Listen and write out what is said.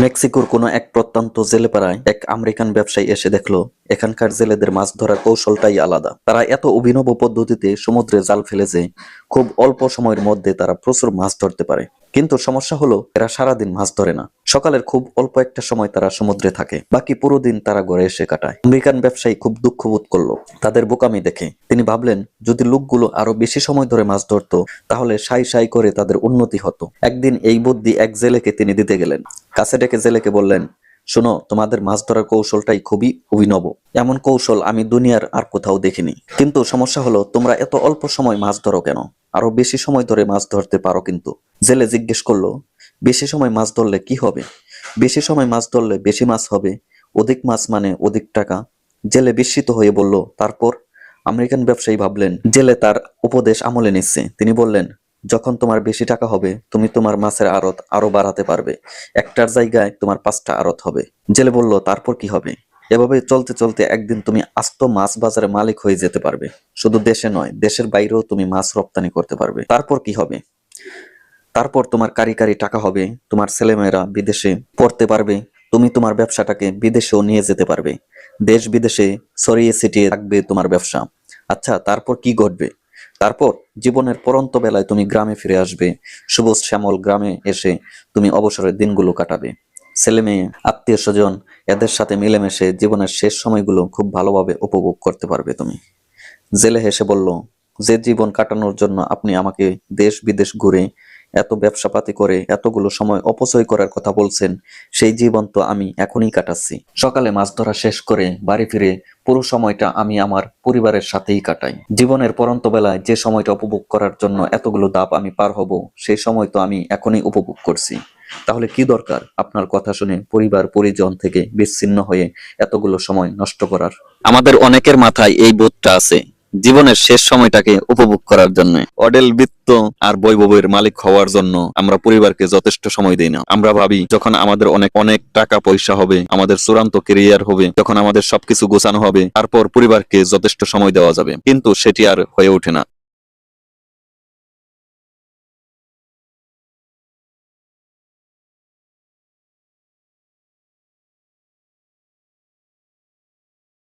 মেক্সিকোর কোনো এক প্রত্যন্ত জেলেপাড়ায় এক আমেরিকান ব্যবসায়ী এসে দেখলো এখানকার জেলেদের মাছ ধরার কৌশলটাই আলাদা। তারা এত অভিনব পদ্ধতিতে সমুদ্রে জাল ফেলে যে খুব অল্প সময়ের মধ্যে তারা প্রচুর মাছ ধরতে পারে। কিন্তু সমস্যা হলো এরা সারাদিন মাছ ধরে না। সকালের খুব অল্প একটা সময় তারা সমুদ্রে থাকে, বাকি পুরো দিন তারা ঘরে এসে কাটায়। আমেরিকান ব্যবসায়ী খুব দুঃখ বোধ করলো তাদের বোকামি দেখে। তিনি ভাবলেন, যদি লোকগুলো আরো বেশি সময় ধরে মাছ ধরতো তাহলে সাই সাই করে তাদের উন্নতি হতো। একদিন এই বুদ্ধি এক জেলেকে তিনি দিতে গেলেন। কাছে ডেকে জেলেকে বললেন, শোনো, তোমাদের মাছ ধরার কৌশলটাই খুবই অভিনব। এমন কৌশল আমি দুনিয়ার আর কোথাও দেখিনি। কিন্তু সমস্যা হলো তোমরা এত অল্প সময় মাছ ধরো কেন? আরো বেশি সময় ধরে মাছ ধরতে পারো কিন্তু। জেলে জিজ্ঞেস করলো, বেশি সময় মাছ ধরলে কি হবে? বেশি সময় মাছ ধরলে বেশি মাছ হবে, অধিক মাছ মানে অধিক টাকা। জেলে বিস্মিত হয়ে বলল, তারপর? আমেরিকান ব্যবসায়ী ভাবলেন জেলে তার উপদেশ আমলে নিচ্ছে। তিনি বললেন, যখন তোমার বেশি টাকা হবে তুমি তোমার মাছের আড়ত আরো বাড়াতে পারবে। একটার জায়গায় তোমার 5টা আড়ত হবে। জেলে বলল, তারপর কি হবে? এভাবে চলতে চলতে একদিন তুমি আস্ত মাছ বাজারে মালিক হয়ে যেতে পারবে। শুধু দেশে নয়, দেশের বাইরেও তুমি মাছ রপ্তানি করতে পারবে। তারপর কি হবে? তারপর তোমার কারি কারি টাকা হবে, তোমার ছেলেমেয়েরা বিদেশে পড়তে পারবে, তুমি তোমার ব্যবসাটাকে বিদেশেও নিয়ে যেতে পারবে। দেশ বিদেশে ছড়িয়ে ছিটিয়ে থাকবে তোমার ব্যবসা। আচ্ছা, তারপর কি ঘটবে? তারপর জীবনের পরন্ত বেলায় তুমি গ্রামে ফিরে আসবে। সবুজ শ্যামল গ্রামে এসে তুমি অবসরের দিনগুলো কাটাবে। ছেলে মেয়ে, আত্মীয় স্বজন এদের সাথে মিলেমিশে জীবনের শেষ সময়গুলো খুব ভালোভাবে উপভোগ করতে পারবে তুমি। জেলে হেসে বলল, যে জীবন কাটানোর জন্য আপনি আমাকে দেশ বিদেশ ঘুরে এত ব্যবসাপাতি করে এতগুলো সময় অপচয় করার কথা বলছেন, সেই জীবন তো আমি এখনই কাটাচ্ছি। সকালে মাছ ধরা শেষ করে বাড়ি ফিরে পুরো সময়টা আমি আমার পরিবারের সাথেই কাটাই। জীবনের পরন্ত বেলায় যে সময়টা উপভোগ করার জন্য এতগুলো ধাপ আমি পার হব, সেই সময় তো আমি এখনই উপভোগ করছি। তাহলে কি দরকার আপনার কথা শুনে পরিবার পরিজন থেকে বিচ্ছিন্ন হয়ে এতগুলো সময় নষ্ট করার? আমাদের অনেকের মাথায় এই বোধটা আছে, জীবনের শেষ সময়টাকে উপভোগ করার জন্য। অডেল বৃত্ত আর বৈভবের মালিক হওয়ার জন্য আমরা পরিবারকে যথেষ্ট সময় দিই না। আমরা ভাবি যখন আমাদের অনেক অনেক টাকা পয়সা হবে, আমাদের চূড়ান্ত কেরিয়ার হবে, যখন আমাদের সবকিছু গোছানো হবে, তারপর পরিবারকে যথেষ্ট সময় দেওয়া যাবে। কিন্তু সেটি আর হয়ে ওঠে না।